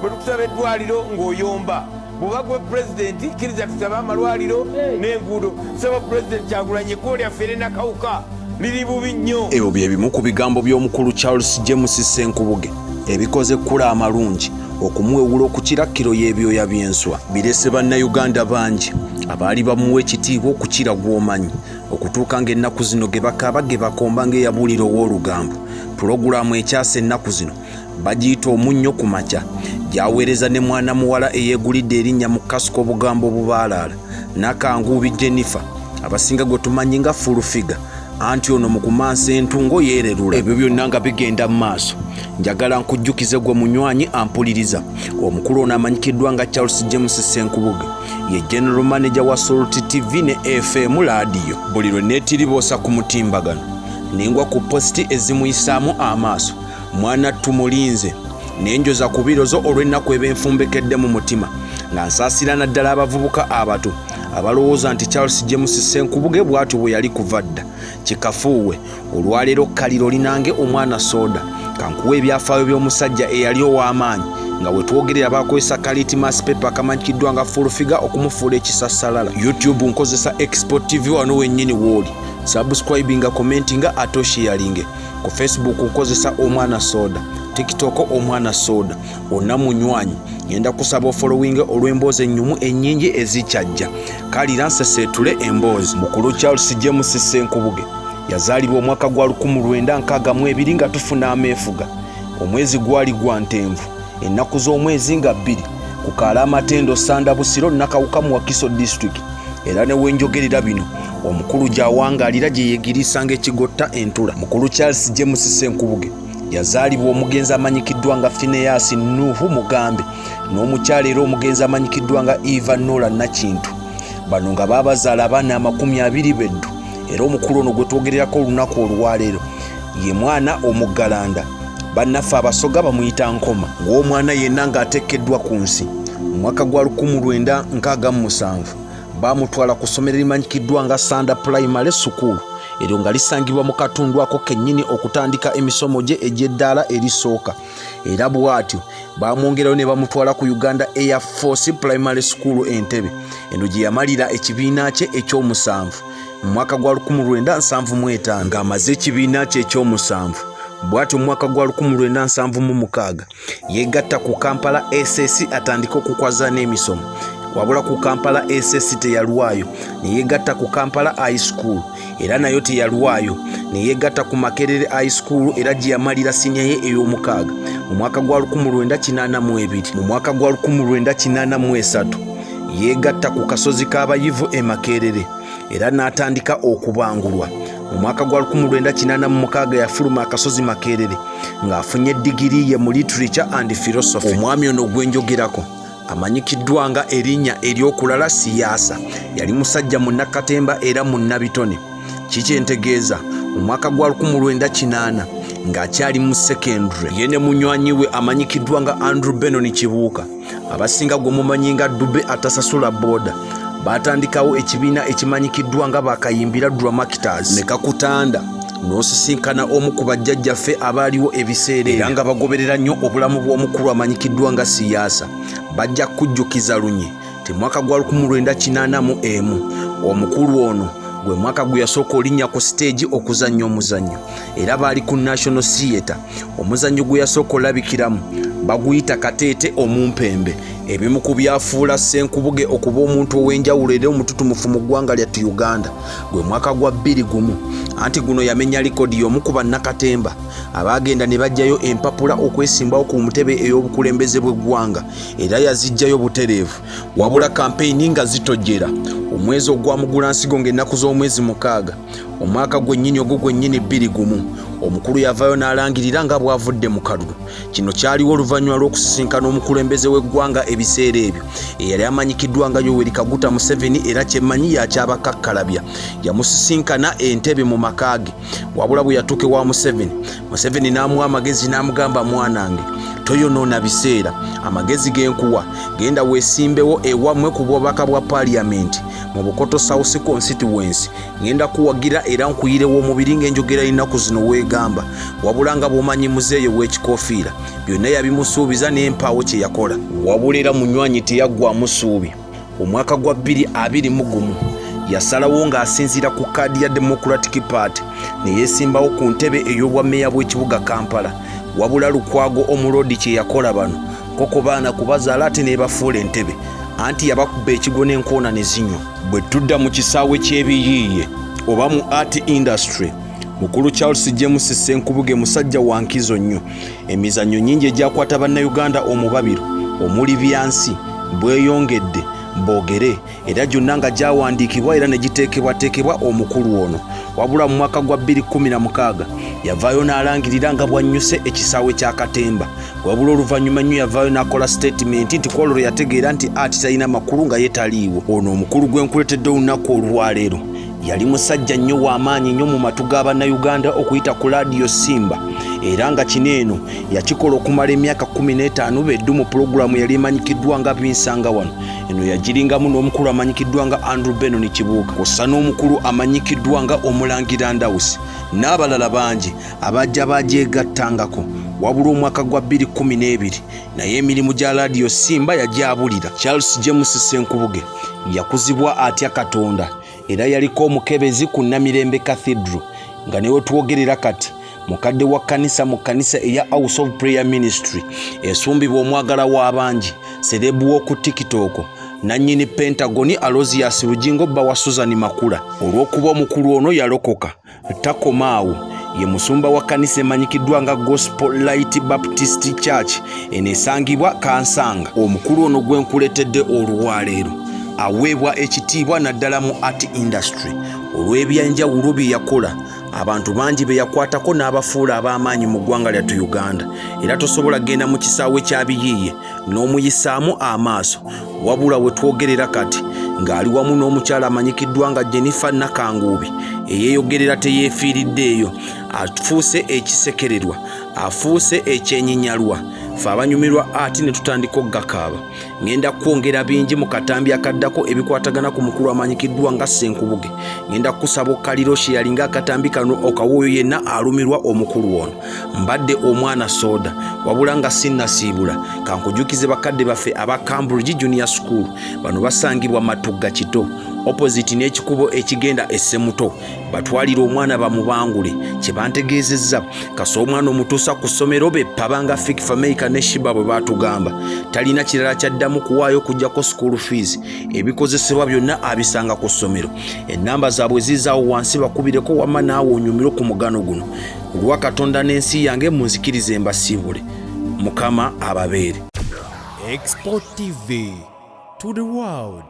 bwe tukusaba eddwaliro ng'oyomba bw'oba gwe pulezidenti kkiriza tusaba amalwaliro n'enguudo saba pulezidenti Kyagulanyi ekkubo lyaffe ery'akawuka liri bubi nnyo. Ebyo bye bimu ku bigambo by'omukulu Charles James Senkubugge ebikoze kkula amalungi okumuwewula okukira kkiro y'ebyoya by'enswa. Birese bannayuganda bangi abaali bamuwa ekitiibwa okukira gw'omanyi okutuuka ng'ennaku zino ge bakaaba ge bakomba ng'eyabuulira ow'olugambo. Pulogulaamu ekyasa ennaku zino bagiyita omunnyo ku makya gyaweereza ne mwana muwala eyeegulidde erinnya mu kasuka obugambo bubaalaala Nakanguubi Jennifer abasinga gwe tumanyi nga fulufiga anti ono mu kumansa entungo yeererula. Ebyo byonna nga bigenda mu maaso njagala nkujjukize gwe munywanyi ampuliriza omukulu ono amanyikiddwa nga Charles James Senkubugge ye general manager wa Salt TV ne FM radio. Buli lwe neetiriboosa ku mutimbagano nengwa ku positi ezimuyisaamu amaaso mwana tumulinze nenjoza ku birozo olw'ennaku ebenfumbekedde mu mutima nga nsaasira naddala abavubuka abato abalowooza nti Charles James Senkubugge bw'atyo bwe yali kuva dda. Kikafuuwe olwaleero kaliro linange omwana soda kankuwa ebyafaayo by'omusajja eyali ow'amaanyi nga we twogerera bakozesa kalitmas paper kamanyikiddwa nga fulufiga okumufuula ekisassalala. YouTube nkozesa Export TV wano wennyini w'oli. Subscribinga, commentinga ate sharinge. Ku Facebook nkozesa omwana soda, TikTok omwana soda. Onna munywanyi ngenda kusaba ofollowinga olw'emboozi ennyumu ennyingi ezikyajja. Kalira nseseetule emboozi. Mukulu Charles James Senkubugge yazaalibwa omwaka gwa 1962 nga tufuna ameefuga. Omwezi gwali gwa Ntenvu, ennaku z'omwezi nga 2 ku Kaalamatendo Sanda Busiro Nakawuka mu Wakiso District. Era ne wenjogerera bino omukulu gy'awangaalira gye yeegirisa ng'ekigotta entula. Mukulu Charles James Senkubugge yazaalibwa omugenzi amanyikiddwa nga Phineas Nuhu Mugambe n'omukyala era omugenzi amanyikiddwa nga Eva Nola Nakintu. Bano nga baabazaala abaana 20 beddu. Era omukulu ono gwe twogererako olunaku olwaleero ye mwana omuggalanda. Bannaffe abasoga bamuyita nkoma ng'omwana yenna ng'ateekeddwa ku nsi. Mu mwaka gwa 1967 baamutwala ku ssomero limanyikiddwa nga Sanda Primary School. Eryo nga lisangibwa mu katundu ako kennyini okutandika emisomo gye egy'eddaala erisooka. Era bw'atyo baamwongerayo ne bamutwala ku Uganda Air Force Primary School Entebbe. Eno gye yamalira ekibiina kye eky'omusanvu mu mwaka gwa 1975 ng'amaze ekibiina kye eky'omusanvu. Bw'atyo mu mwaka gwa 1976 yeegatta ku Kampala SS atandika okukwaza n'emisomo. Wabula ku Kampala SS teyalwayo ne yeegatta ku Kampala High School era nayo teyalwayo ne yeegatta ku Makerere High School era gye yamalira siniya ye ey'omukaaga mu mwaka gwa 1982. Mu mwaka gwa 1983 yeegatta ku kasozi k'abayivu e Makerere era n'atandika okubangulwa. Mu mwaka gwa 1986 yafuluma akasozi Makerere ng'afunye digiri ye mu literature and philosophy. Omwami ono gwenjogerako amanyikiddwa nga erinnya ery'okulala Siasa yali musajja munnakatemba era munnabitone. Kikyentegeeza mu mwaka gwa 1980 ng'akyali mu secondary ye ne munywanyi we amanyikiddwa nga Andrew Benon Kibuuka abasinga gwe mumanyi nga Dube atasasula boda baatandikawo ekibiina ekimanyikiddwa nga bakayimbira Dramators ne kakutanda n'osisinkana omu ku bajjajjaffe abaaliwo ebiseera era nga bagoberera nnyo obulamu bw'omukulu amanyikiddwa nga Siasa. Bajja kujjukiza lunye ti mwaka gwa 1981 omukulu ono gwe mwaka gwe yasooka olinnya ku stage okuzannya omuzannyo era baali ku National Theatre. Omuzannyo gwe yasooka olabikiramu baguyita kateete omumpembe. Ebimu ku byafuula Senkubugge okuba omuntu ow'enjawulo era omututumufu mu ggwanga lyattu Uganda gwe mwaka gwa 2001 anti guno yamenya likodi y'omu ku bannakatemba abaagenda ne bajjayo empapula okwesimbawo ku ntebe ey'obukulembeze bw'eggwanga era yazijjayo butereevu wabula kampeyini nga zitojjera. Omwezi ogwamugulansigo ng'ennaku z'omwezi 6 omwaka gwennyini ogwo gwennyini 2001 omukulu yavaayo n'alangirira nga bw'avudde mu kalulu. Kino kyaliwo oluvannyuma lw'okusisinkana omukulembeze w'eggwanga ebiseera ebyo eyali amanyikiddwa nga Yoweri Kaguta Museveni era kyemmanyi yakyabakakkalabya. Yamusisinkana Entebbe mu makaage wabula bwe yatuuka ewa Museveni n'amuwa amagezi n'amugamba mwanange toyonoona biseera. Amagezi genkuwa genda weesimbewo ewammwe ku bubaka bwa paaliyamenti mu Bukoto South Constituency. Ngenda kuwagira era nkuyirewo omubiri ng'enjogera ennaku zino weegamba, wabula nga bw'omanyi muzeeyo w'ekikoofiira byonna yabimusuubiza n'empaawo kye yakola. Wabula era munywanyi teyaggwamu ssuubi. Omwaka gwa 2021 yasalawo ng'asinziira ku kkaadi ya Democratic Party ne yeesimbawo ku ntebe ey'obwammeeya bw'ekibuga Kampala. Wabula Lukwago Omulodi kye yakola bano koko baana kubazaala ate n'ebafuula entebe, anti yabakuba ekigo n'enkoona ne zinywa. Bwe tudda mu kisaawe ky'ebiyiiye oba mu art industry, mukulu Charles James Senkubugge musajja wa nkizo nnyo. Emizannyo nnyingi egyakwata bannayuganda omubabiro omuli byansi, bweyongedde, boogere era gyonna nga gyawandiikibwa era ne giteekebwateekebwa omukulu ono. Wabula mu mwaka gwa 2016 yavaayo n'alangirira nga bwannyuse ekisaawe kya Katemba. Wabula oluvannyuma nnyo yavaayo n'akola statement nti kwolwo yategeera nti ati talina makulu nga yeetaliiwo. Ono omukulu gwe nkuletedde olunaku olwaleero yali musajja nnyo w'amaanyi nnyo mu matu g'Abannayuganda okuyita ku laadiyo Simba, era nga kino eno yakikola okumala emyaka 15 beddu mu pulogulaamu yali emanyikiddwa nga Binsanga wano. Eno yagiringamu n'omukulu amanyikiddwa nga Andrew Benon Kibuuka, kw'ossa n'omukulu amanyikiddwa nga Omulangira Ndawusi n'abalala bangi abajja bagyegattangako. Wabula omwaka gwa 2012 naye emirimu gya laadiyo Simba yagyabulira. Charles James Senkubugge yakuzibwa atya Katonda era yaliko omukebezi ku Namirembe Cathedral, nga newe twogerera kati mukadde wa kkanisa mu kkanisa eya House of Prayer Ministry esumbibwa omwagala w'abangi, serebu w'oku TikTok, nannyini Pentagoni Alozias Rujingo bba wa Susan Makula. Olw'okuba omukulu ono yalokoka takomaawo, ye musumba wa kkanisa emanyikiddwa nga Gospel Light Baptist Church eneesangibwa Kansanga. Omukulu ono gwe nkuletedde olwaleero aweebwa ekitiibwa naddala mu art industry olw'ebyenjawulo bye yakola. Abantu bangi be yakwatako n'abafuula ab'amaanyi mu ggwanga lyattu Uganda, era tosobola genda mu kisaawe kya biyiiye n'omuyisaamu amaaso. Wabula we twogerera kati ng'ali wamu n'omukyala amanyikiddwa nga Jennifer Nakanguubi eyeeyogerera teyeefiiriddeeyo, afuuse ekisekererwa, afuuse ekyenyinyalwa. Ffe abanyumirwa ati ne tutandika okugakaaba. Ngenda kwongera bingi mu katambi akaddako ebikwatagana ku mukulu amanyikiddwa nga Senkubugge. Ngenda kusaba okkaliro kye yalinga akatambi kano okawooyo yenna alumirwa omukulu ono. Mbadde omwana soda wabula nga sinnasiibula. Kankujukize bakadde baffe aba Cambridge Junior School, bano basangibwa Matugga Kito opposite n'ekikubo ekigenda Essemuto. Batwalira omwana bamubangule. Kye bantegeezezza kasa omwana omutuusa ku ssomero beppabanga Fik Fameka ne Shiba bwe batugamba talina kirala kyaddamu kuwaayo kujjako school fees, ebikozesebwa byonna abisanga ku ssomero. Ennamba zaabwe zizaawo wansi bakubireko wamma naawe onyumire ku mugano guno. Olwa Katonda n'ensi yange munzikirize mbasiibule. Mukama ababeere. Export TV to the world.